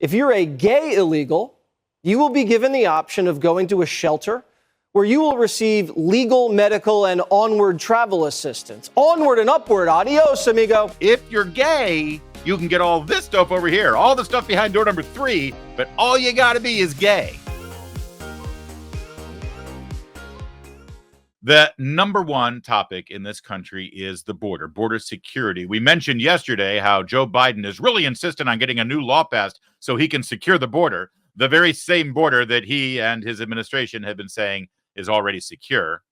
If you're a gay illegal, you will be given the option of going to a shelter where you will receive legal, medical, and onward travel assistance. Onward and upward. Adios, amigo. If you're gay, you can get all this stuff over here, all the stuff behind door number 3, but all you gotta be is gay. The number one topic in this country is the border security. We mentioned yesterday how Joe Biden is really insistent on getting a new law passed so he can secure the border, the very same border that he and his administration have been saying is already secure.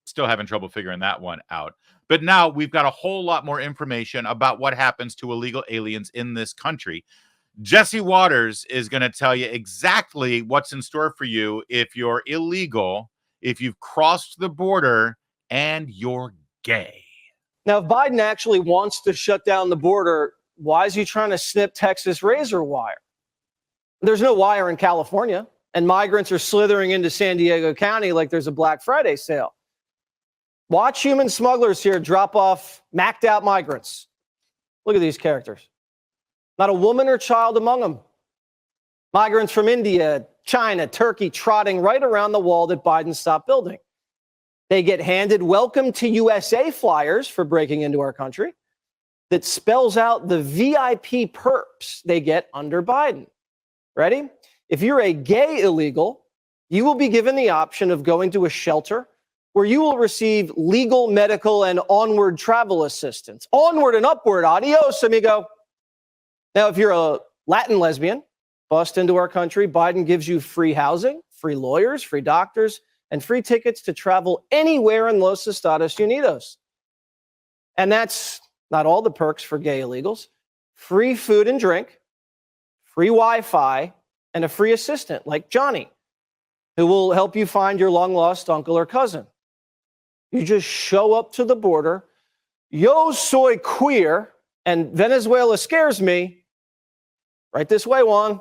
Still having trouble figuring that one out. But now we've got a whole lot more information about what happens to illegal aliens in this country. Jesse Waters is going to tell you exactly what's in store for you if you're illegal, if you've crossed the border, and you're gay. Now, if Biden actually wants to shut down the border, why is he trying to snip Texas razor wire? There's no wire in California, and migrants are slithering into San Diego County like there's a Black Friday sale. Watch human smugglers here drop off macked out migrants. Look at these characters. Not a woman or child among them. Migrants from India, China, Turkey, trotting right around the wall that Biden stopped building. They get handed "Welcome to USA" flyers for breaking into our country that spells out the VIP perks they get under Biden. Ready? If you're a gay illegal, you will be given the option of going to a shelter where you will receive legal, medical, and onward travel assistance. Onward and upward. Adios, amigo. Now, if you're a Latin lesbian, bust into our country, Biden gives you free housing, free lawyers, free doctors, and free tickets to travel anywhere in Los Estados Unidos. And that's not all the perks for gay illegals. Free food and drink, free Wi-Fi, and a free assistant like Johnny, who will help you find your long-lost uncle or cousin. You just show up to the border, yo soy queer, and Venezuela scares me. Right this way, Juan.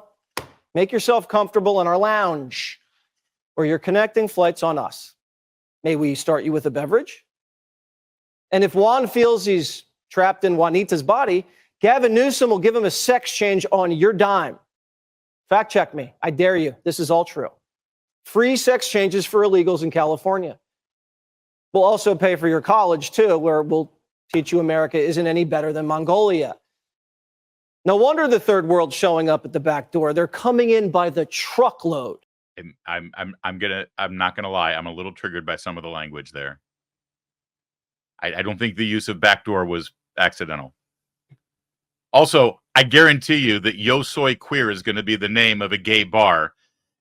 Make yourself comfortable in our lounge, or your connecting flight's on us. May we start you with a beverage? And if Juan feels he's trapped in Juanita's body, Gavin Newsom will give him a sex change on your dime. Fact check me. I dare you. This is all true. Free sex changes for illegals in California. We'll also pay for your college, too, where we'll teach you America isn't any better than Mongolia. No wonder the third world's showing up at the back door. They're coming in by the truckload. I'm not gonna lie. I'm a little triggered by some of the language there. I don't think the use of backdoor was accidental. Also, I guarantee you that Yo Soy Queer is going to be the name of a gay bar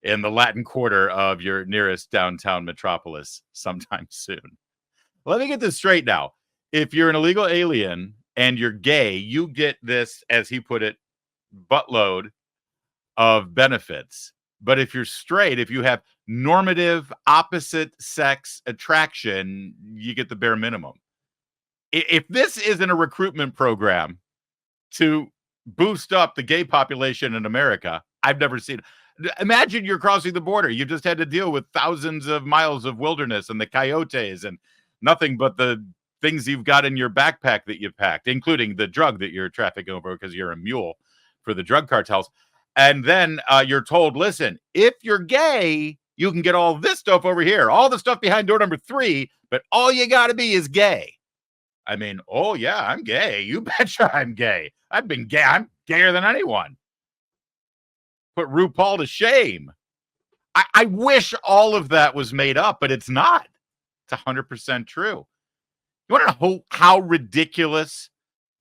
in the Latin Quarter of your nearest downtown metropolis sometime soon. Let me get this straight now. If you're an illegal alien and you're gay, you get this, as he put it, buttload of benefits. But if you're straight, if you have normative opposite sex attraction, you get the bare minimum. If this isn't a recruitment program to boost up the gay population in America, I've never seen it. Imagine you're crossing the border. You just had to deal with thousands of miles of wilderness and the coyotes and nothing but the things you've got in your backpack that you've packed, including the drug that you're trafficking over because you're a mule for the drug cartels. And then you're told, listen, if you're gay, you can get all this stuff over here, all the stuff behind door number 3, but all you got to be is gay. I mean, oh, yeah, I'm gay. You betcha I'm gay. I've been gay. I'm gayer than anyone. Put RuPaul to shame. I wish all of that was made up, but it's not. It's 100% true. You want to know how ridiculous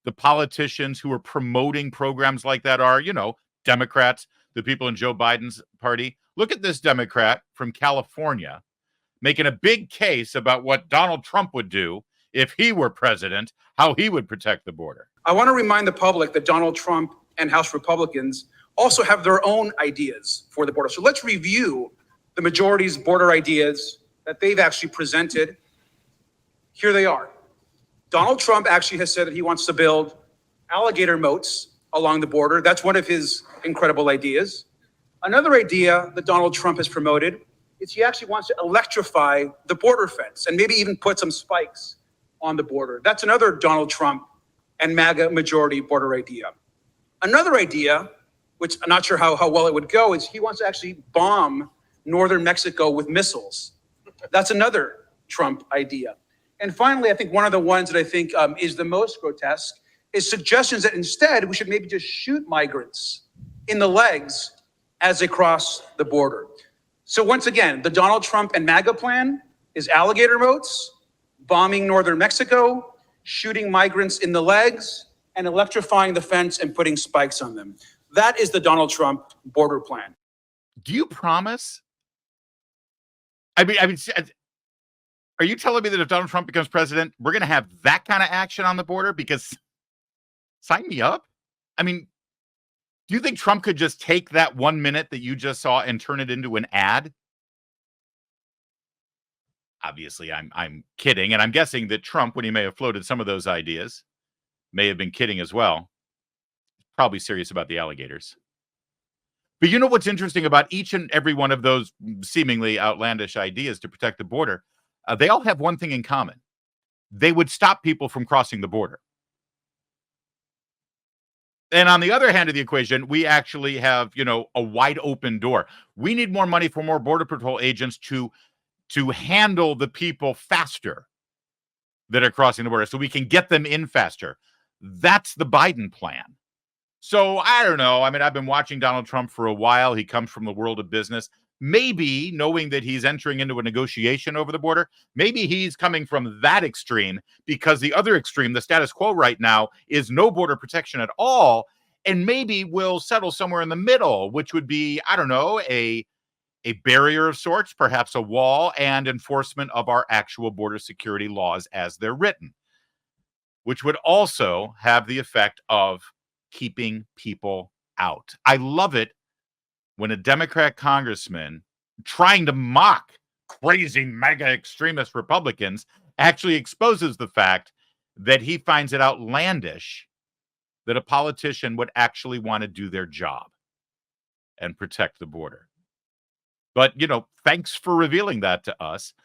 the politicians who are promoting programs like that are? You know, Democrats, the people in Joe Biden's party. Look at this Democrat from California making a big case about what Donald Trump would do if he were president, how he would protect the border. I want to remind the public that Donald Trump and House Republicans also have their own ideas for the border. So let's review the majority's border ideas that they've actually presented. Here they are. Donald Trump actually has said that he wants to build alligator moats along the border. That's one of his incredible ideas. Another idea that Donald Trump has promoted is he actually wants to electrify the border fence and maybe even put some spikes on the border. That's another Donald Trump and MAGA majority border idea. Another idea which I'm not sure how well it would go, is he wants to actually bomb northern Mexico with missiles. That's another Trump idea. And finally, I think one of the ones that I think is the most grotesque is suggestions that instead we should maybe just shoot migrants in the legs as they cross the border. So once again, the Donald Trump and MAGA plan is alligator moats, bombing northern Mexico, shooting migrants in the legs, and electrifying the fence and putting spikes on them. That is the Donald Trump border plan. Do you promise? I mean, are you telling me that if Donald Trump becomes president, we're going to have that kind of action on the border? Because sign me up. I mean, do you think Trump could just take that 1 minute that you just saw and turn it into an ad? Obviously, I'm kidding. And I'm guessing that Trump, when he may have floated some of those ideas, may have been kidding as well. Probably serious about the alligators. But you know what's interesting about each and every one of those seemingly outlandish ideas to protect the border? They all have one thing in common. They would stop people from crossing the border. And on the other hand of the equation, we actually have, a wide open door. We need more money for more Border Patrol agents to handle the people faster that are crossing the border so we can get them in faster. That's the Biden plan. So I don't know. I mean, I've been watching Donald Trump for a while. He comes from the world of business. Maybe knowing that he's entering into a negotiation over the border, maybe he's coming from that extreme, because the other extreme, the status quo right now, is no border protection at all. And maybe we'll settle somewhere in the middle, which would be, I don't know, a barrier of sorts, perhaps a wall, and enforcement of our actual border security laws as they're written, which would also have the effect of keeping people out. I love it when a Democrat congressman trying to mock crazy mega extremist Republicans actually exposes the fact that he finds it outlandish that a politician would actually want to do their job and protect the border. But, thanks for revealing that to us.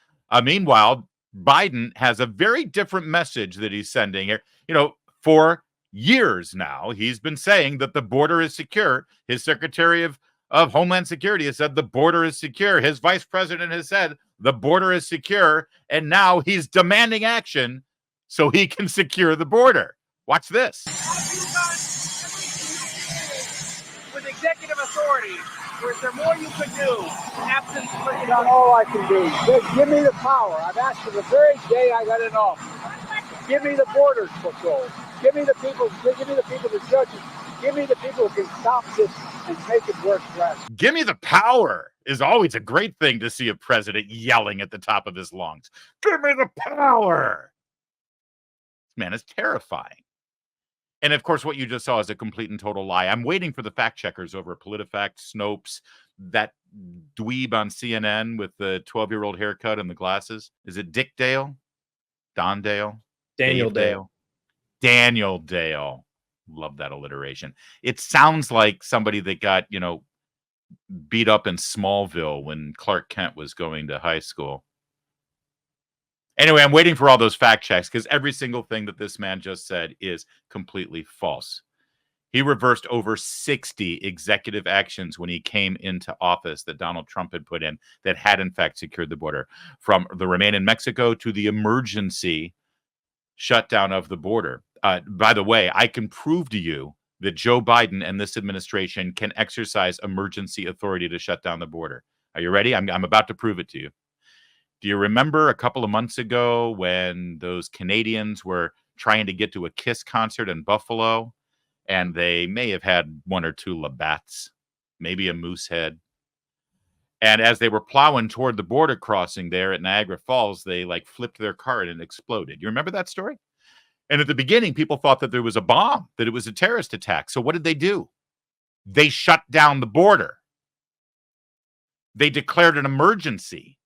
Meanwhile, Biden has a very different message that he's sending here. For years now, he's been saying that the border is secure. His Secretary of Homeland Security has said the border is secure. His vice president has said the border is secure. And now he's demanding action so he can secure the border. Watch this. With executive authority, or is there more you could do? Absent That's not all I can do. Just give me the power. I've asked for the very day I got in office. Give me the borders patrol. Give me the people. Give me the people, the judges. Give me the people who can stop this and make it work for us. Give me the power is always a great thing to see a president yelling at the top of his lungs. Give me the power. This man is terrifying. And of course, what you just saw is a complete and total lie. I'm waiting for the fact checkers over at PolitiFact, Snopes, that dweeb on CNN with the 12-year-old haircut and the glasses. Is it Dick Dale? Don Dale? Daniel Dave Dale. Daniel Dale. Love that alliteration. It sounds like somebody that got, beat up in Smallville when Clark Kent was going to high school. Anyway, I'm waiting for all those fact checks because every single thing that this man just said is completely false. He reversed over 60 executive actions when he came into office that Donald Trump had put in that had, in fact, secured the border, from the Remain in Mexico to the emergency shutdown of the border. By the way, I can prove to you that Joe Biden and this administration can exercise emergency authority to shut down the border. Are you ready? I'm about to prove it to you. Do you remember a couple of months ago when those Canadians were trying to get to a Kiss concert in Buffalo, and they may have had one or two Labatt's, maybe a Moosehead? And as they were plowing toward the border crossing there at Niagara Falls, they flipped their car and it exploded. You remember that story? And at the beginning, people thought that there was a bomb, that it was a terrorist attack. So what did they do? They shut down the border. They declared an emergency.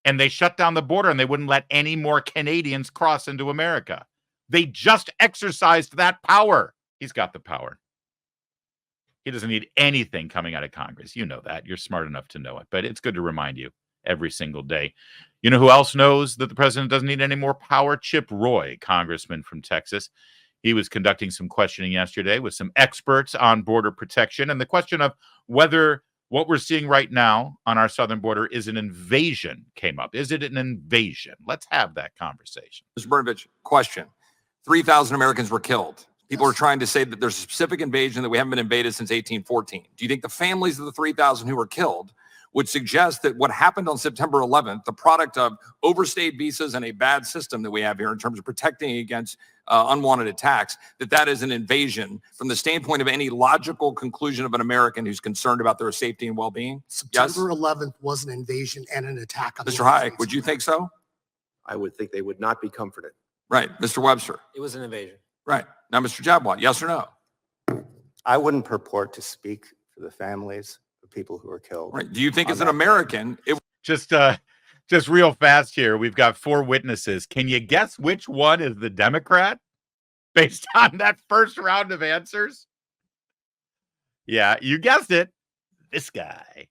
And they shut down the border and they wouldn't let any more Canadians cross into America. They just exercised that power. He's got the power. He doesn't need anything coming out of Congress. You know that. You're smart enough to know it. But it's good to remind you every single day. You know who else knows that the president doesn't need any more power? Chip Roy, congressman from Texas. He was conducting some questioning yesterday with some experts on border protection. And the question of whether what we're seeing right now on our southern border is an invasion came up. Is it an invasion? Let's have that conversation. Mr. Brnovich, question. 3,000 Americans were killed. People are trying to say that there's a specific invasion that we haven't been invaded since 1814. Do you think the families of the 3,000 who were killed would suggest that what happened on September 11th, the product of overstayed visas and a bad system that we have here in terms of protecting against unwanted attacks, that is an invasion from the standpoint of any logical conclusion of an American who's concerned about their safety and well-being? September 11th was an invasion and an attack on Mr. Hayek, would you think so? I would think they would not be comforted. Right. Mr. Webster? It was an invasion. Right. Now, Mr. Jabwat, yes or no? I wouldn't purport to speak for the families of people who were killed. Right. Do you think as an American, Just real fast here, we've got 4 witnesses. Can you guess which one is the Democrat based on that first round of answers? Yeah, you guessed it. This guy.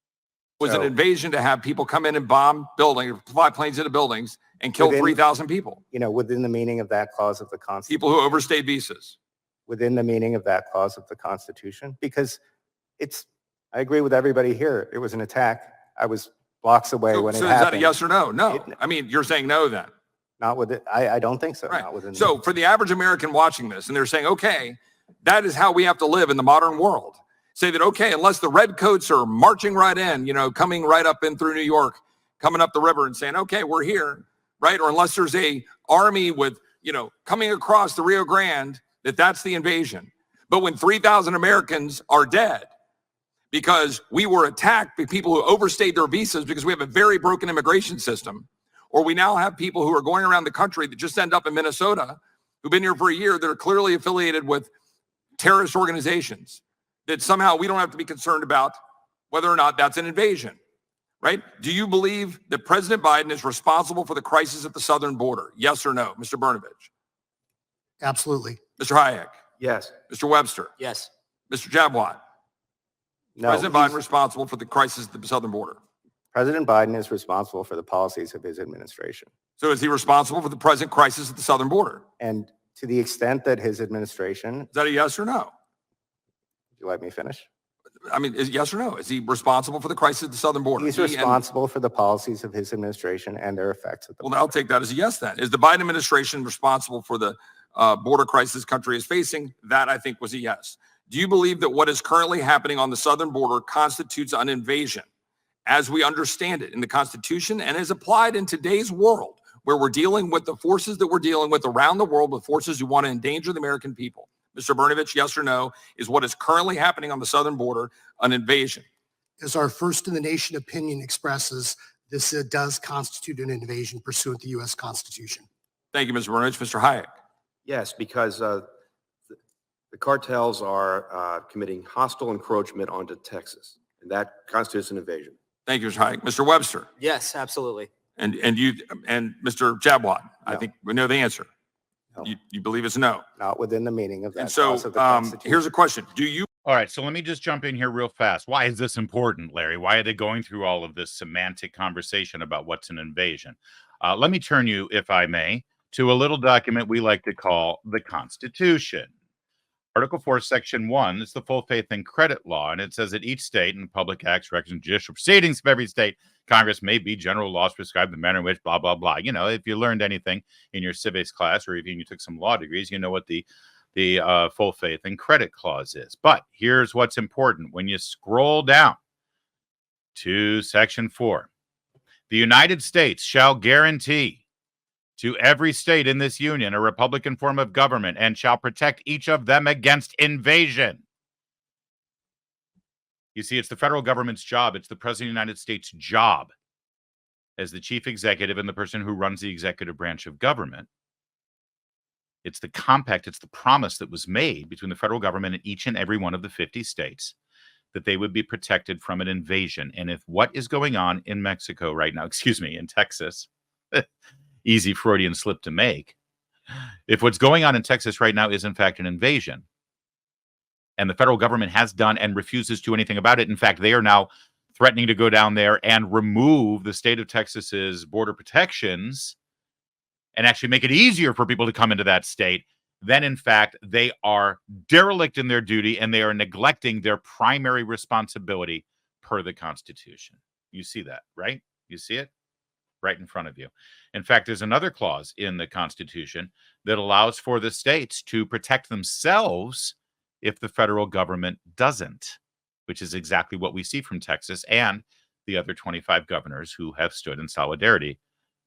Was an invasion to have people come in and bomb buildings, fly planes into buildings and kill 3,000 people? Within the meaning of that clause of the Constitution. People who overstayed visas. Within the meaning of that clause of the Constitution, because I agree with everybody here. It was an attack. I was blocks away when it happened. So is that a yes or no? No. I mean, you're saying no then. Not with it. I don't think so. Right. Not within. So for the average American watching this, and they're saying, okay, that is how we have to live in the modern world. Say that, okay, unless the redcoats are marching right in, coming right up in through New York, coming up the river and saying, okay, we're here, right? Or unless there's a army with, coming across the Rio Grande, that's the invasion. But when 3,000 Americans are dead because we were attacked by people who overstayed their visas because we have a very broken immigration system, or we now have people who are going around the country that just end up in Minnesota, who've been here for a year, that are clearly affiliated with terrorist organizations, that somehow we don't have to be concerned about whether or not that's an invasion, right? Do you believe that President Biden is responsible for the crisis at the southern border? Yes or no? Mr. Brnovich? Absolutely. Mr. Hayek? Yes. Mr. Webster? Yes. Mr. Jabwat? No, President Biden responsible for the crisis at the southern border? President Biden is responsible for the policies of his administration. So is he responsible for the present crisis at the southern border? And to the extent that his administration, Is that a yes or no? would you let me finish? I mean, is yes or no? Is he responsible for the crisis at the southern border? He's He and- responsible for the policies of his administration and their effects at the Well, I'll take that as a yes then. Is the Biden administration responsible for the border crisis the country is facing? That, I think, was a yes. Do you believe that what is currently happening on the southern border constitutes an invasion as we understand it in the Constitution and is applied in today's world, where we're dealing with the forces that we're dealing with around the world, with forces who want to endanger the American people? Mr. Brnovich, yes or no? Is what is currently happening on the southern border an invasion? As our first in the nation opinion expresses, this does constitute an invasion pursuant to the U.S. Constitution. Thank you, Mr. Brnovich. Mr. Hayek? Yes, because the cartels are committing hostile encroachment onto Texas, and that constitutes an invasion. Thank you, Mr. Hayek. Mr. Webster? Yes, absolutely. And you and Mr. Jabwat? I No. think we know the answer. No. You believe it's no. not within the meaning of that And so clause of the Constitution. here's a question. Do you All right, so let me just jump in here real fast. Why is this important, Larry? Why are they going through all of this semantic conversation about what's an invasion? Let me turn you, if I may, to a little document we like to call the Constitution. Article 4, Section 1 is the full faith and credit law, and it says that each state and public acts, records, and judicial proceedings of every state, Congress may be general laws prescribe the manner in which blah, blah, blah. If you learned anything in your civics class or even you took some law degrees, you know what the full faith and credit clause is. But here's what's important. When you scroll down to Section 4, the United States shall guarantee to every state in this union a republican form of government and shall protect each of them against invasion. You see, it's the federal government's job. It's the President of the United States' job as the chief executive and the person who runs the executive branch of government. It's the compact, it's the promise that was made between the federal government and each and every one of the 50 states that they would be protected from an invasion. And if what is going on in Mexico right now, in Texas, easy Freudian slip to make, if what's going on in Texas right now is in fact an invasion, and the federal government has done and refuses to do anything about it, in fact, they are now threatening to go down there and remove the state of Texas's border protections and actually make it easier for people to come into that state, then in fact they are derelict in their duty and they are neglecting their primary responsibility per the Constitution. You see that, right? You see it right in front of you. In fact, there's another clause in the Constitution that allows for the states to protect themselves if the federal government doesn't, which is exactly what we see from Texas and the other 25 governors who have stood in solidarity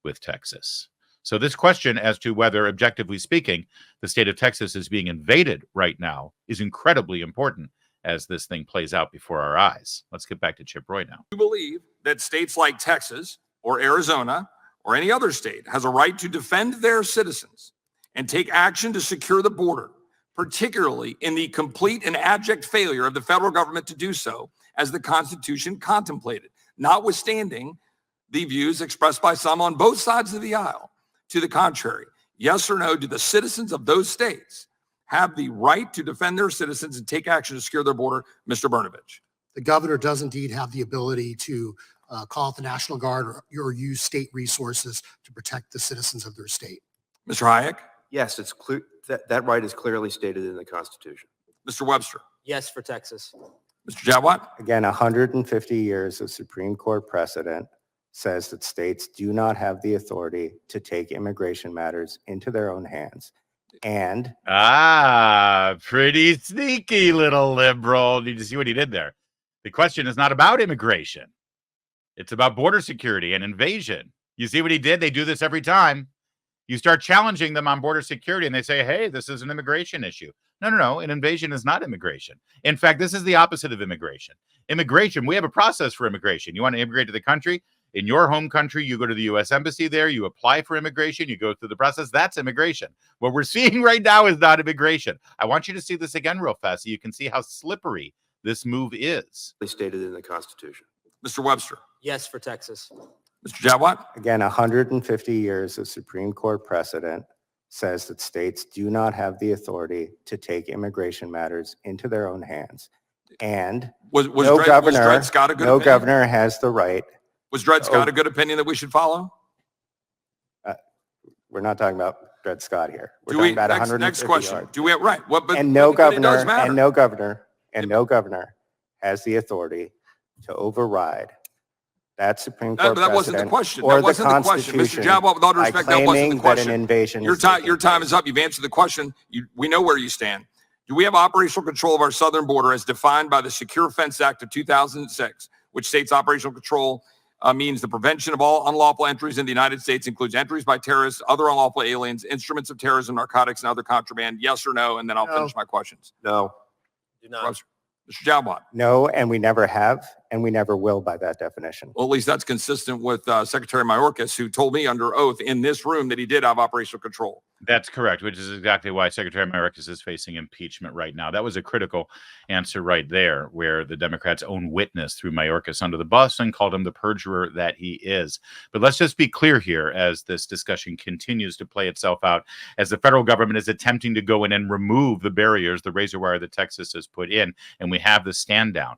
with Texas. So this question as to whether, objectively speaking, the state of Texas is being invaded right now is incredibly important as this thing plays out before our eyes. Let's get back to Chip Roy now. You believe that states like Texas or Arizona or any other state has a right to defend their citizens and take action to secure the border, particularly in the complete and abject failure of the federal government to do so, as the Constitution contemplated, notwithstanding the views expressed by some on both sides of the aisle to the contrary. Yes or no, do the citizens of those states have the right to defend their citizens and take action to secure their border? Mr. Brnovich. The governor does indeed have the ability to call out the National Guard or use state resources to protect the citizens of their state. Mr. Hayek. Yes, it's clear that right is clearly stated in the Constitution. Mr. Webster. Yes, for Texas. Mr. Jawad. Again, 150 years of Supreme Court precedent says that states do not have the authority to take immigration matters into their own hands. And Pretty sneaky little liberal. Did you see what he did there? The question is not about immigration. It's about border security and invasion. You see what he did? They do this every time. You start challenging them on border security and they say, hey, this is an immigration issue. No. An invasion is not immigration. In fact, this is the opposite of immigration. Immigration, we have a process for immigration. You want to immigrate to the country? In your home country, you go to the U.S. Embassy there, you apply for immigration, you go through the process. That's immigration. What we're seeing right now is not immigration. I want you to see this again real fast so you can see how slippery this move is. Stated in the Constitution. Mr. Webster. Yes, for Texas. Mr. Jawad. again, 150 years of Supreme Court precedent says that states do not have the authority to take immigration matters into their own hands. And Was no Dred Scott a good opinion? governor has the right. Was Dred Scott a good opinion that we should follow? We're not talking about Dred Scott here. We're Do talking we, about 150 next question. yards. Do we, right. What, but, And no but it does governor, matter. no governor has the authority to override that Supreme Court That wasn't the precedent question. or That wasn't the question. Mr. Constitution Jawad, with all due by respect, that wasn't claiming the that question. an invasion Your is time, taking your time place. is up. You've answered the question. We know where you stand. Do we have operational control of our southern border as defined by the Secure Fence Act of 2006, which states operational control means the prevention of all unlawful entries in the United States, includes entries by terrorists, other unlawful aliens, instruments of terrorism, narcotics, and other contraband? Yes or no? And then I'll finish my questions. No. Do not. Mr. Jawad. No, and we never have, and we never will by that definition. Well, at least that's consistent with Secretary Mayorkas, who told me under oath in this room that he did have operational control. That's correct, which is exactly why Secretary Mayorkas is facing impeachment right now. That was a critical answer right there, where the Democrats' own witness threw Mayorkas under the bus and called him the perjurer that he is. But let's just be clear here as this discussion continues to play itself out, as the federal government is attempting to go in and remove the barriers, the razor wire that Texas has put in, and we have the stand down.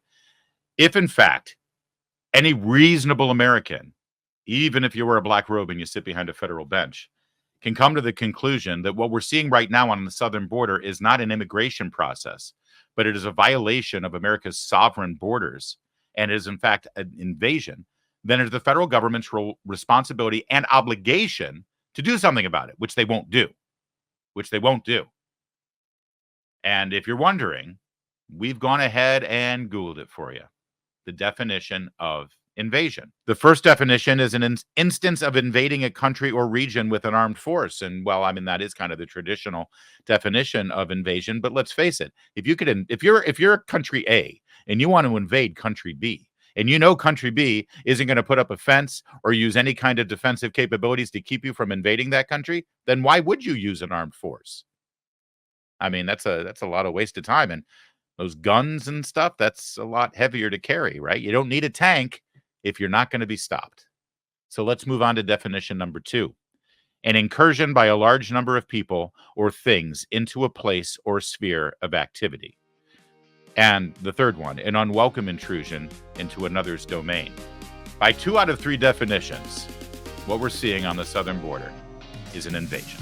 If, in fact, any reasonable American, even if you wear a black robe and you sit behind a federal bench, can come to the conclusion that what we're seeing right now on the southern border is not an immigration process, but it is a violation of America's sovereign borders and is, in fact, an invasion, then it is the federal government's responsibility and obligation to do something about it, which they won't do. And if you're wondering, we've gone ahead and Googled it for you. The definition of invasion. The first definition is an instance of invading a country or region with an armed force. And well, I mean, that is kind of the traditional definition of invasion. But let's face it, if you're country A and you want to invade country B, and you know country B isn't going to put up a fence or use any kind of defensive capabilities to keep you from invading that country, then why would you use an armed force? I mean, that's a lot of wasted time. And those guns and stuff, that's a lot heavier to carry, right? You don't need a tank if you're not going to be stopped. So let's move on to definition number 2. An incursion by a large number of people or things into a place or sphere of activity. And the third one, an unwelcome intrusion into another's domain. By 2 out of 3 definitions, what we're seeing on the southern border is an invasion.